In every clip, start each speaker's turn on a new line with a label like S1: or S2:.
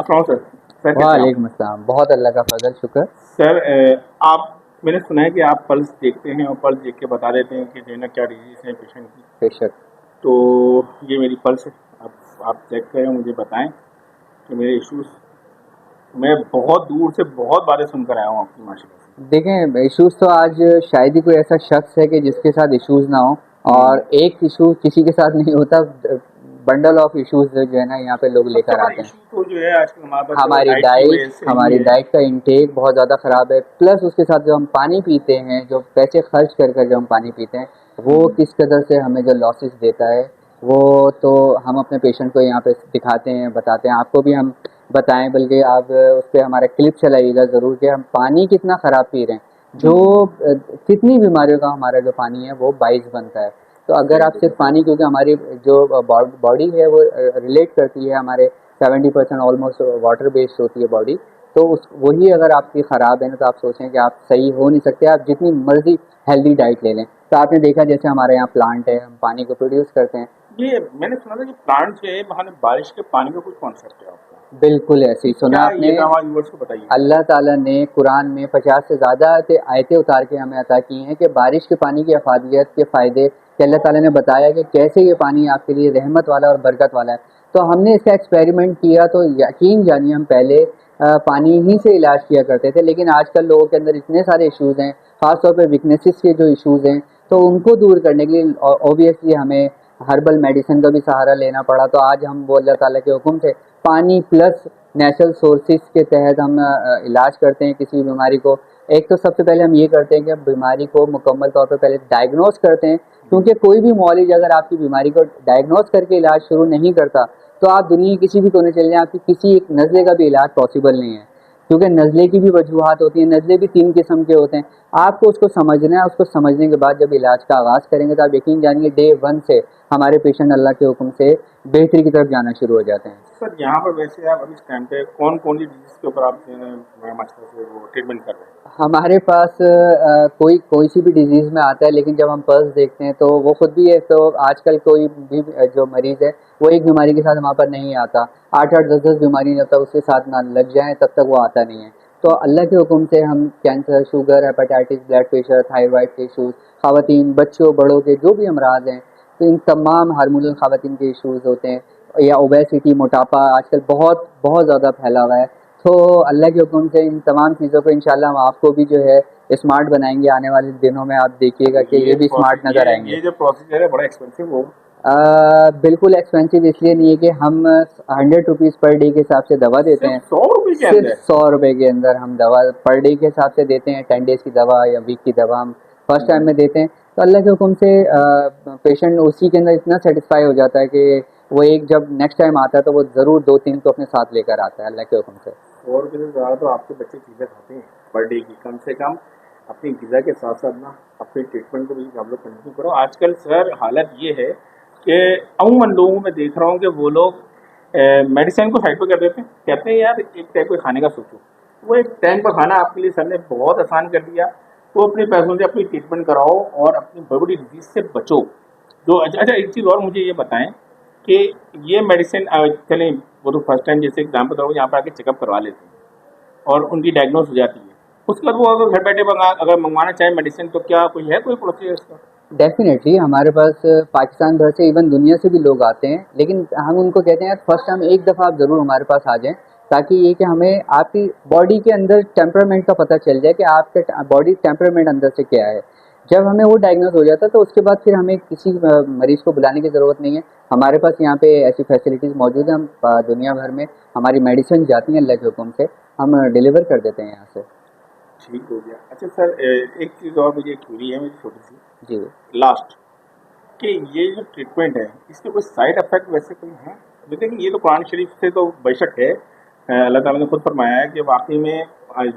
S1: السلام سر. سر کیسے ہیں
S2: وعلیکم السلام. بہت اللہ کا فضل, شکر.
S1: سر آپ میں نے سنا ہے کہ آپ پلس دیکھتے ہیں اور پلس دیکھ کے بتا دیتے ہیں کہ جو ہے نا کیا ڈیزیز ہے پیشنٹ کی.
S2: بے شک.
S1: تو یہ میری پلس ہے, آپ چیک کریں, مجھے بتائیں کہ میرے ایشوز, میں بہت دور سے بہت باتیں سن کر آیا ہوں آپ کی ماشاء اللہ سے.
S2: دیکھیں, ایشوز تو آج شاید ہی کوئی ایسا شخص ہے کہ جس کے ساتھ ایشوز نہ ہو, اور ایک ایشو کسی کے ساتھ نہیں ہوتا. بنڈل آف ایشوز جو ہے نا یہاں پہ لوگ لے کر آتے ہیں.
S1: تو جو ہے آج کل ہمارے پاس
S2: ہماری ڈائٹ کا انٹیک بہت زیادہ خراب ہے, پلس اس کے ساتھ جو ہم پانی پیتے ہیں, جو پیسے خرچ کر کر جو ہم پانی پیتے ہیں, وہ کس قدر سے ہمیں جو لاسز دیتا ہے, وہ تو ہم اپنے پیشنٹ کو یہاں پہ دکھاتے ہیں, بتاتے ہیں. آپ کو بھی ہم بتائیں, بلکہ آپ اس پہ ہمارا کلپ چلائیے گا ضرور کہ ہم پانی کتنا خراب پی رہے ہیں. جو کتنی بیماریوں کا ہمارا جو پانی ہے وہ باعث بنتا ہے. تو اگر آپ صرف پانی, کیونکہ ہماری جو باڈی ہے وہ ریلیٹ کرتی ہے, ہمارے 70% آلموسٹ واٹر بیسڈ ہوتی ہے باڈی, تو وہی اگر آپ کی خراب ہے نا, تو آپ سوچیں کہ آپ صحیح ہو نہیں سکتے. آپ جتنی مرضی ہیلدی ڈائٹ لے لیں. تو آپ نے دیکھا جیسے ہمارے یہاں پلانٹ ہے, ہم پانی کو پروڈیوس کرتے ہیں.
S1: یہ میں نے سنا تھا کہ پلانٹ جو ہے وہاں بارش کے پانی کا کچھ کانسیپٹ ہے آپ کا.
S2: بالکل ایسے ہی سنا آپ نے. اللہ تعالیٰ نے قرآن میں 50 سے زیادہ آیتیں اتار کے ہمیں عطا کی ہیں کہ بارش کے پانی کی افادیت کے فائدے, کہ اللہ تعالیٰ نے بتایا کہ کیسے یہ پانی آپ کے لیے رحمت والا اور برکت والا ہے. تو ہم نے اس کا ایکسپیریمنٹ کیا, تو یقین جانیے ہم پہلے پانی ہی سے علاج کیا کرتے تھے, لیکن آج کل لوگوں کے اندر اتنے سارے ایشوز ہیں, خاص طور پہ ویکنیسز کے جو ایشوز ہیں, تو ان کو دور کرنے کے لیے اوبیسلی ہمیں ہربل میڈیسن کا بھی سہارا لینا پڑا. تو آج ہم وہ اللہ تعالیٰ کے حکم سے پانی پلس نیچرل سورسز کے تحت ہم علاج کرتے ہیں کسی بھی بیماری کو. ایک تو سب سے پہلے ہم یہ کرتے ہیں کہ بیماری کو مکمل طور پہ پہلے ڈائگنوز کرتے ہیں, کیونکہ کوئی بھی معالج اگر آپ کی بیماری کو ڈائگنوز کر کے علاج شروع نہیں کرتا, تو آپ دنیا کسی بھی کونے چلے جائیں, آپ کی کسی ایک نزلے کا بھی علاج پاسبل نہیں ہے. کیونکہ نزلے کی بھی وجوہات ہوتی ہیں, نزلے بھی 3 قسم کے ہوتے ہیں. آپ کو اس کو سمجھنا ہے, اس کو سمجھنے کے بعد جب علاج کا آغاز کریں گے, تو آپ یقین جانیے ڈے 1 سے ہمارے پیشنٹ اللہ کے حکم سے بہتری کی طرف جانا شروع ہو جاتے ہیں.
S1: سر یہاں پر ویسے آپ ابھی اس ٹائم پہ کون سی ڈیزیز کے اوپر آپ ٹریٹمنٹ کر رہے ہیں؟
S2: ہمارے پاس کوئی سی بھی ڈیزیز میں آتا ہے, لیکن جب ہم پلس دیکھتے ہیں تو وہ خود بھی ہے. تو آج کل کوئی بھی جو مریض ہے وہ ایک بیماری کے ساتھ وہاں پر نہیں آتا, 8-8, 10-10 بیماری جب تک اس کے ساتھ نہ لگ جائیں تب تک وہ آتا نہیں ہے. تو اللہ کے حکم سے ہم cancer, sugar, hepatitis, blood pressure, thyroid کے ایشوز, خواتین, بچوں, بڑوں کے جو بھی امراض ہیں, تو ان تمام ہارمونل خواتین کے ایشوز ہوتے ہیں, یا اوبیسٹی, موٹاپا آج کل بہت بہت زیادہ پھیلا ہوا ہے. تو اللہ کے حکم سے ان تمام چیزوں کو انشاءاللہ ہم آپ کو بھی جو ہے اسمارٹ بنائیں گے. آنے والے دنوں میں آپ دیکھیے گا کہ یہ بھی اسمارٹ نظر آئیں گے.
S1: یہ جو پروسیجر ہے بڑا ایکسپینسو ہو.
S2: بالکل ایکسپینسو اس لیے نہیں ہے کہ ہم 100 روپیز پر ڈے کے حساب سے دوا دیتے ہیں. 100 روپے کے اندر ہم دوا پر ڈے کے حساب سے دیتے ہیں. 10 ڈیز کی دوا یا ویک کی دوا ہم فرسٹ ٹائم میں دیتے ہیں. تو اللہ کے حکم سے پیشنٹ اسی کے اندر اتنا سیٹسفائی ہو جاتا ہے کہ وہ ایک جب نیکسٹ ٹائم آتا ہے تو وہ ضرور 2-3 کو اپنے ساتھ لے کر آتا ہے اللہ کے حکم سے.
S1: 100 روپے سے زیادہ تو آپ کے بچے چیزیں کھاتے ہیں پر ڈے کی. کم سے کم اپنی غذا کے ساتھ ساتھ نا اپنے ٹریٹمنٹ کو بھی آپ لوگ کنٹینیو کرو. آج کل سر حالت یہ ہے کہ عموماً لوگوں میں دیکھ رہا ہوں کہ وہ لوگ میڈیسن کو سائڈ پہ کر دیتے ہیں, کہتے ہیں یار ایک ٹائپ کے کھانے کا سوچو. وہ ایک ٹائم کا کھانا آپ کے لیے سر نے بہت آسان کر دیا. تو اپنے پیسوں سے اپنی ٹریٹمنٹ کراؤ اور اپنی بڑی بڑی ڈیزیز سے بچو. جو اچھا ایک چیز اور مجھے یہ بتائیں کہ یہ میڈیسن چلیں وہ تو فرسٹ ٹائم جیسے ایگزامپل طور پر یہاں پہ آ کے چیک اپ کروا لیتے ہیں اور ان کی ڈائگنوز ہو جاتی ہے. اس کے بعد وہ اگر گھر بیٹھے اگر منگوانا چاہیں میڈیسن, تو کیا کوئی پروسیجر اس کا؟
S2: ڈیفینیٹلی ہمارے پاس پاکستان بھر سے, ایون دنیا سے بھی لوگ آتے ہیں, لیکن ہم ان کو کہتے ہیں فرسٹ ٹائم ایک دفعہ آپ ضرور ہمارے پاس آ جائیں, تاکہ یہ کہ ہمیں آپ کی باڈی کے اندر ٹیمپرامنٹ کا پتہ چل جائے کہ آپ کا باڈی ٹیمپرامنٹ اندر سے کیا ہے. جب ہمیں وہ ڈائگنوز ہو جاتا ہے تو اس کے بعد پھر ہمیں کسی مریض کو بلانے کی ضرورت نہیں ہے. ہمارے پاس یہاں پہ ایسی فیسلٹیز موجود ہیں, ہم دنیا بھر میں ہماری میڈیسن جاتی ہیں اللہ کے حکم سے, ہم ڈیلیور کر دیتے ہیں یہاں سے.
S1: ٹھیک ہو گیا. اچھا سر ایک چیز اور مجھے کیوری ہے میری چھوٹی سی,
S2: جی
S1: لاسٹ, کہ یہ جو ٹریٹمنٹ ہے اس کے کوئی سائڈ افیکٹ ویسے کوئی ہیں؟ لیکن یہ تو قرآن شریف سے تو بے شک ہے, اللہ تعالیٰ نے خود فرمایا ہے کہ واقعی میں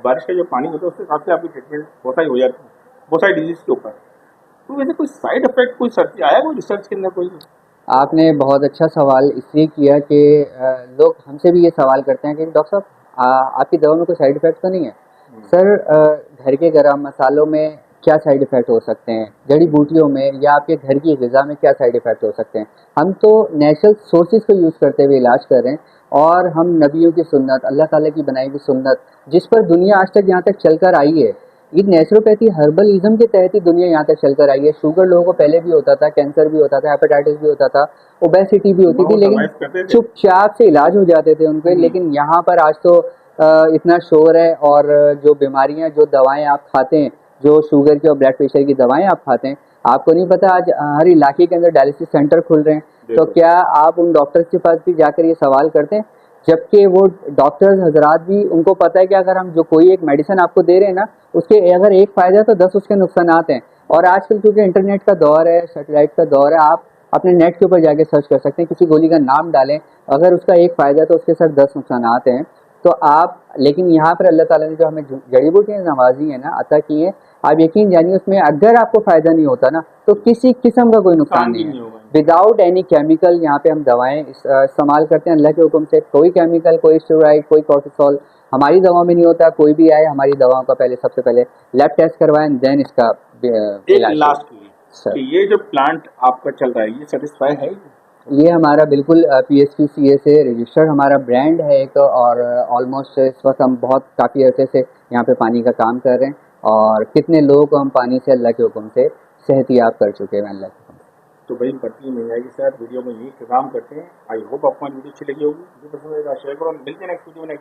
S1: بارش کا جو پانی ہوتا ہے اس کے حساب سے آپ کی ٹریٹمنٹ بہت ساری ہو جاتی ہے بہت ساری ڈیزیز کے اوپر. تو ویسے کوئی سائڈ افیکٹ کوئی سرچ آیا کوئی ریسرچ کے اندر کوئی؟
S2: آپ نے بہت اچھا سوال اس لیے کیا کہ لوگ ہم سے بھی یہ سوال کرتے ہیں کہ ڈاکٹر صاحب آپ کی دوا میں کوئی سائڈ افیکٹ تو نہیں ہے؟ سر گھر کے گرم مسالوں میں کیا سائڈ افیکٹ ہو سکتے ہیں, جڑی بوٹیوں میں یا آپ کے گھر کی غذا میں کیا سائڈ افیکٹ ہو سکتے ہیں. ہم تو نیچرل سورسز کو یوز کرتے ہوئے علاج کر رہے ہیں. اور ہم نبیوں کی سنت، اللہ تعالیٰ کی بنائی ہوئی سنت، جس پر دنیا آج تک یہاں تک چل کر آئی ہے، یہ نیچروپیتھی ہربلزم کے تحت ہی دنیا یہاں تک چل کر آئی ہے. شوگر لوگوں کو پہلے بھی ہوتا تھا، کینسر بھی ہوتا تھا، ہیپاٹائٹس بھی ہوتا تھا، اوبیسٹی بھی ہوتی تھی، لیکن چپ چاپ سے علاج ہو جاتے تھے ان کے. لیکن یہاں پر آج تو اتنا شور ہے، اور جو بیماریاں، جو دوائیں آپ کھاتے ہیں، جو شوگر کی اور بلڈ پریشر کی دوائیں آپ کھاتے ہیں، آپ کو نہیں پتا آج ہر علاقے کے اندر ڈائلسس سینٹر کھل رہے ہیں. تو کیا آپ ان ڈاکٹرز کے پاس بھی جا کر یہ سوال کرتے ہیں؟ جبکہ وہ ڈاکٹرز حضرات بھی، ان کو پتہ ہے کہ اگر ہم جو کوئی ایک میڈیسن آپ کو دے رہے ہیں نا، اس کے اگر ایک فائدہ تو 10 اس کے نقصانات ہیں. اور آج کل چونکہ انٹرنیٹ کا دور ہے، سیٹلائٹ کا دور ہے، آپ اپنے نیٹ کے اوپر جا کے سرچ کر سکتے ہیں، کسی گولی کا نام ڈالیں، اگر اس کا ایک فائدہ تو اس کے ساتھ 10 نقصانات ہیں. تو آپ، لیکن یہاں پر اللہ تعالیٰ نے جو ہمیں جڑی بوٹیاں نوازی ہیں نا، عطا کی ہیں، آپ یقین جانیے اس میں اگر آپ کو فائدہ نہیں ہوتا نا تو کسی قسم کا کوئی نقصان نہیں ہے. وداؤٹ اینی کیمیکل یہاں پہ ہم دوائیں استعمال کرتے ہیں اللہ کے حکم سے. کوئی کیمیکل، کوئی اسٹیرائڈ، کوئی کورٹیسول ہماری دواؤں میں نہیں ہوتا. کوئی بھی آئے ہماری دواؤں کا پہلے سب سے پہلے لیب ٹیسٹ کروائیں، دین اس کا علاج.
S1: لاسٹ کہ یہ جو پلانٹ آپ کا چل رہا ہے یہ سیٹسفائی ہے؟
S2: یہ ہمارا بالکل پی ایس پی سی اے سے رجسٹرڈ ہمارا برانڈ ہے ایک، اور آلموسٹ اس وقت ہم بہت کافی عرصے سے یہاں پہ پانی کا کام کر رہے ہیں، اور کتنے لوگوں کو ہم پانی سے اللہ کے حکم سے صحت یاب کر چکے ہیں اللہ کے حکم سے.
S1: تو بھائی بڑھتی مہنگائی کے ساتھ ویڈیو میں یہی اختتام کرتے ہیں. آئی ہوپ آپ کو ویڈیو اچھی لگی ہوگی. جو پسند آئے گا شیئر کرو. ملتے ہیں نیکسٹ ویڈیو میں.